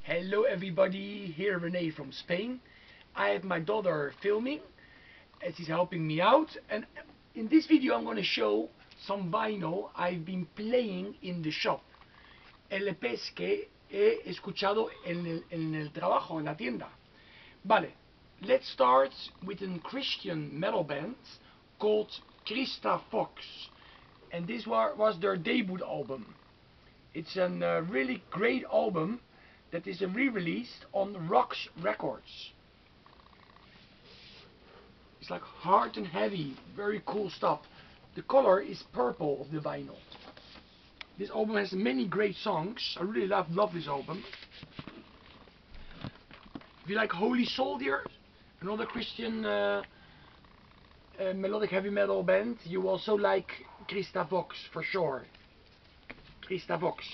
Hello everybody, here Renee from Spain. I have my daughter filming and she's helping me out, and in this video I'm going to show some vinyl I've been playing in the shop. LPs que he escuchado en el trabajo, en la tienda. Vale, let's start with a Christian metal band called Christa Fox, and this was their debut album. It's a really great album that is re-released on Rocks Records. It's like hard and heavy, very cool stuff. The color is purple of the vinyl. This album has many great songs. I really love this album. If you like Holy Soldier, another Christian melodic heavy metal band, you also like Christa Fox for sure. Christa Fox.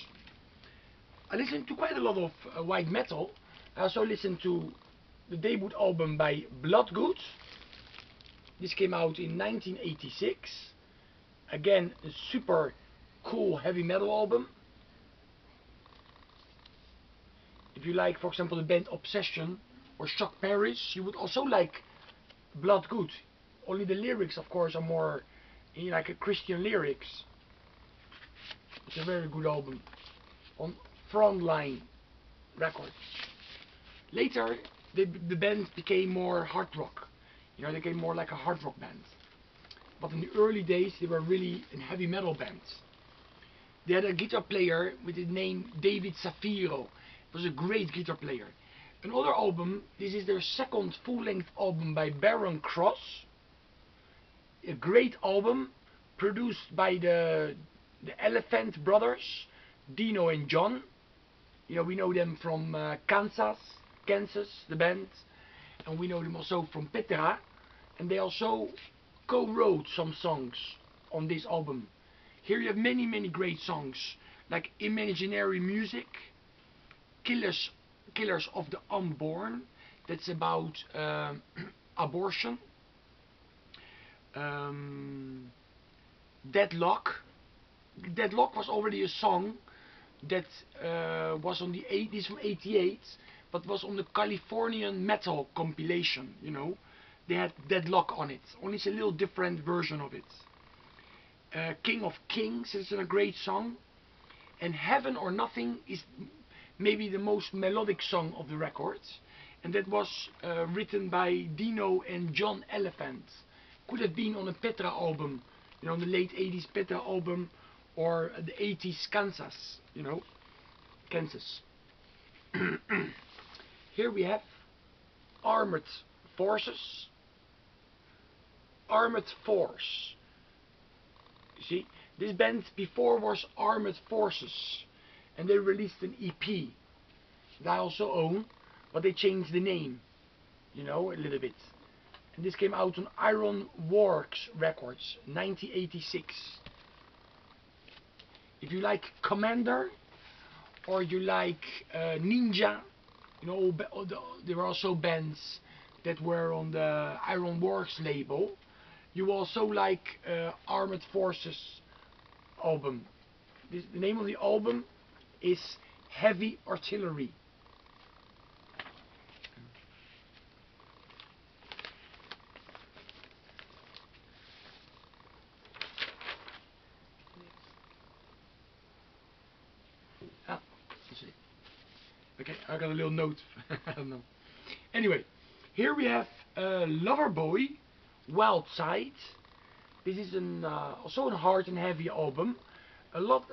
I listen to quite a lot of white metal. I also listen to the debut album by Bloodgood. This came out in 1986. Again, a super cool heavy metal album. If you like, for example, the band Obsession or Shock Paris, you would also like Bloodgood. Only the lyrics, of course, are more like a Christian lyrics. It's a very good album on Frontline Records. Later, the band became more hard rock. You know, they became more like a hard rock band. But in the early days, they were really a heavy metal band. They had a guitar player with the name David Safiro. He was a great guitar player. Another album, this is their second full-length album by Baron Cross. A great album produced by the Elephant Brothers, Dino and John. You know, we know them from Kansas, the band, and we know them also from Petra, and they also co-wrote some songs on this album. Here you have many great songs, like Imaginary Music, Killers of the Unborn, that's about abortion, Deadlock. Deadlock was already a song that was on the 80s from 88, but was on the Californian metal compilation, you know. They had Deadlock on it, only it's a little different version of it. King of Kings is a great song, and Heaven or Nothing is maybe the most melodic song of the record, and that was written by Dino and John Elephant. Could have been on a Petra album, you know, the late 80s Petra album, or the 80s Kansas, you know, Kansas. Here we have Armored Forces. Armored Force. You see, this band before was Armored Forces, and they released an EP that I also own, but they changed the name, you know, a little bit. And this came out on Iron Works Records, 1986. If you like Commander, or you like Ninja, you know, there were also bands that were on the Iron Works label. You also like Armored Forces album. The name of the album is Heavy Artillery. Okay, I got a little note. I don't know. Anyway, here we have Loverboy, Wild Side. This is also a hard and heavy album. A lot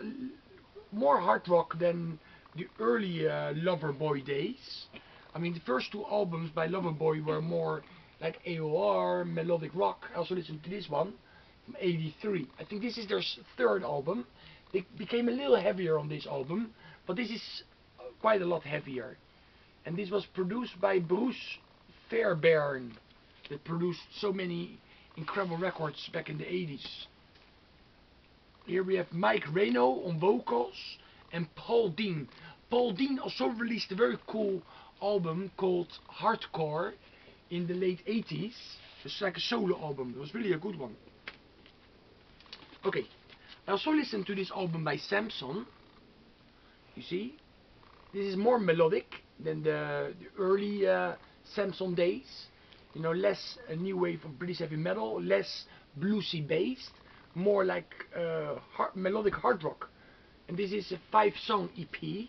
more hard rock than the early Loverboy days. I mean, the first two albums by Loverboy were more like AOR, melodic rock. I also listened to this one from '83. I think this is their third album. They became a little heavier on this album, but this is quite a lot heavier. And this was produced by Bruce Fairbairn, that produced so many incredible records back in the 80s. Here we have Mike Reno on vocals and Paul Dean. Paul Dean also released a very cool album called Hardcore in the late 80s. It's like a solo album. It was really a good one. Okay, I also listened to this album by Samson. You see, this is more melodic. than the early Samson days. You know, less new wave of British heavy metal, less bluesy based, more like melodic hard rock. And this is a 5-song EP.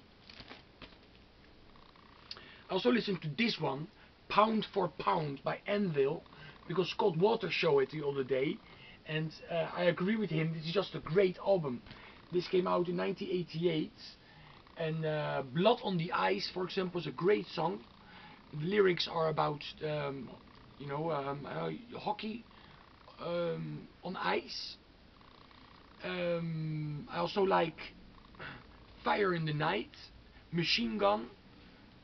I also listened to this one, Pound for Pound by Anvil, because Scott Waters showed it the other day, and I agree with him. This is just a great album. This came out in 1988, and Blood on the Ice, for example, is a great song. The lyrics are about, hockey on ice. I also like Fire in the Night, Machine Gun,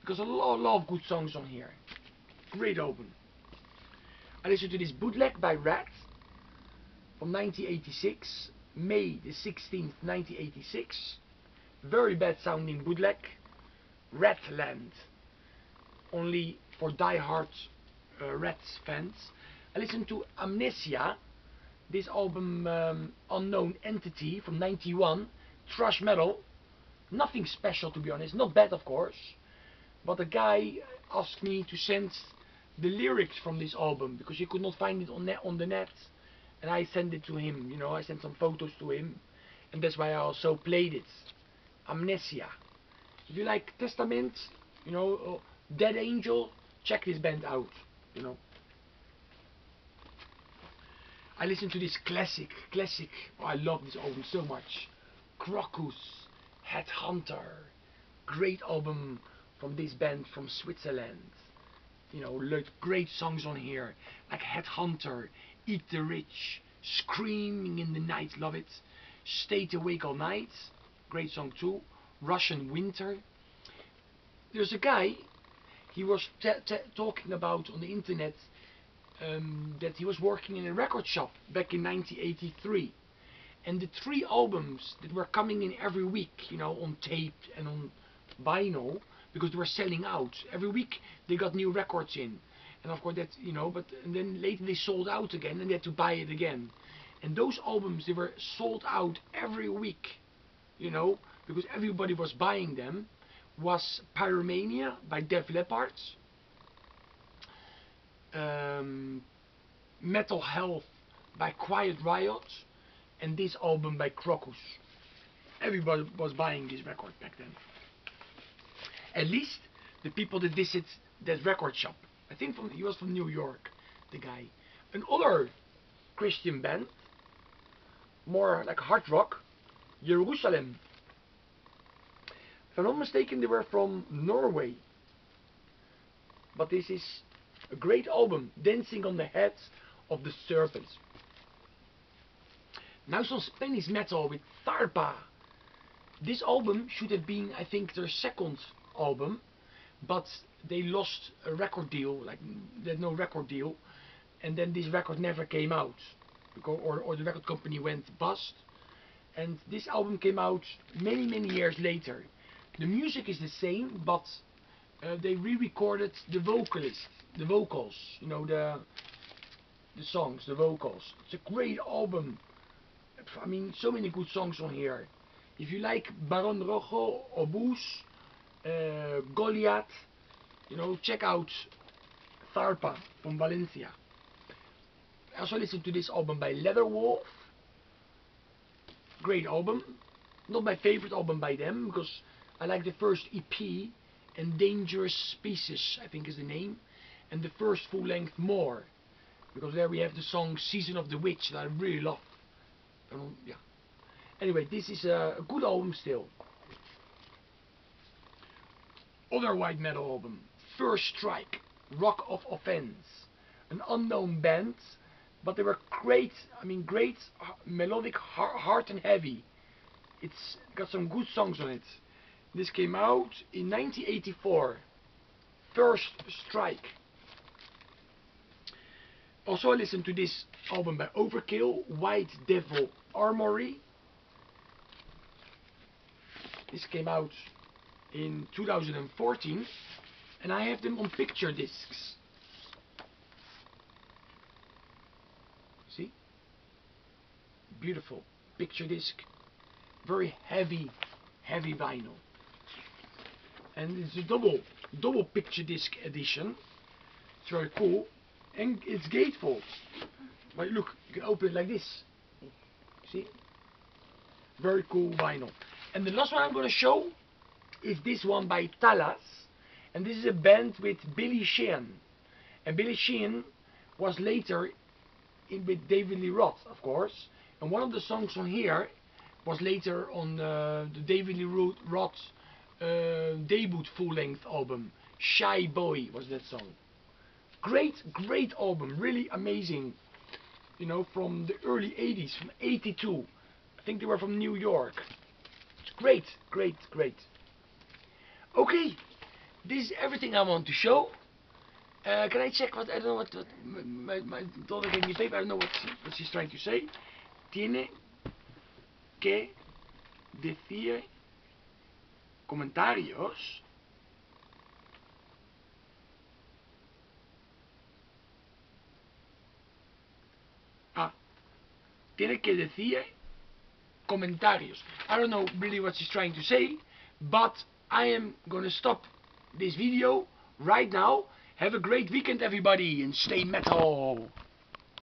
because a lot of good songs on here. Great album. I listened to this bootleg by Rat from 1986, May the 16th, 1986. Very bad sounding bootleg. Ratland. Only for die-hard Rat fans. I listened to Amnesia, this album Unknown Entity from 91. Thrash metal. Nothing special, to be honest. Not bad, of course. But the guy asked me to send the lyrics from this album because he could not find it on the net, and I sent it to him. You know, I sent some photos to him, and that's why I also played it. Amnesia. If you like Testament, you know, Dead Angel, check this band out. You know. I listened to this classic. Oh, I love this album so much. Crocus, Headhunter. Great album from this band from Switzerland. You know, great songs on here, like Headhunter, Eat the Rich, Screaming in the Night, love it. Stayed Awake All Night, great song too. Russian Winter. There's a guy, he was talking about on the internet that he was working in a record shop back in 1983. And the 3 albums that were coming in every week, you know, on tape and on vinyl, because they were selling out. Every week they got new records in. And of course that, you know, but and then later they sold out again and they had to buy it again. And those albums, they were sold out every week, you know, because everybody was buying them. Was Pyromania by Def Leppard, Metal Health by Quiet Riot, and this album by Crocus. Everybody was buying this record back then. At least the people that visit that record shop. I think he was from New York, the guy. Another Christian band, more like hard rock, Jerusalem. If I'm not mistaken, they were from Norway. But this is a great album, Dancing on the Heads of the Serpents. Now some Spanish metal with Tharpa. This album should have been, I think, their second album, but they lost a record deal, like they had no record deal, and then this record never came out, because, or the record company went bust, and this album came out many years later. The music is the same, but they re-recorded the vocals, you know, the songs, the vocals. It's a great album. I mean, so many good songs on here. If you like Baron Rojo, Obús, Goliath, you know, check out Tharpa from Valencia. I also listened to this album by Leatherwolf. Great album. Not my favorite album by them, because I like the first EP, and Dangerous Species, I think is the name, and the first full-length More, because there we have the song Season of the Witch that I really love. Yeah. Anyway, this is a good album still. Other white metal album, First Strike, Rock of Offense. An unknown band, but they were great, I mean great melodic, hard and heavy. It's got some good songs on it. This came out in 1984. First Strike. Also I listened to this album by Overkill, White Devil Armory. This came out in 2014, and I have them on picture discs. See? Beautiful picture disc. Very heavy vinyl. and it's a double picture disc edition. It's very cool, and it's gatefold. But look, you can open it like this. See? Very cool vinyl. And the last one I'm going to show is this one by Talas, and this is a band with Billy Sheehan. And Billy Sheehan was later in with David Lee Roth, of course. And one of the songs on here was later on the David Lee Roth debut full-length album. Shy Boy was that song. Great album, really amazing. You know, from the early 80s, from 82. I think they were from New York. It's great. Okay, this is everything I want to show. Can I check what, I don't know what my daughter gave me a paper, I don't know what she's trying to say. Tiene que decir comentarios tiene que decir comentarios. I don't know really what she's trying to say, but I am gonna stop this video right now. Have a great weekend, everybody, and stay metal.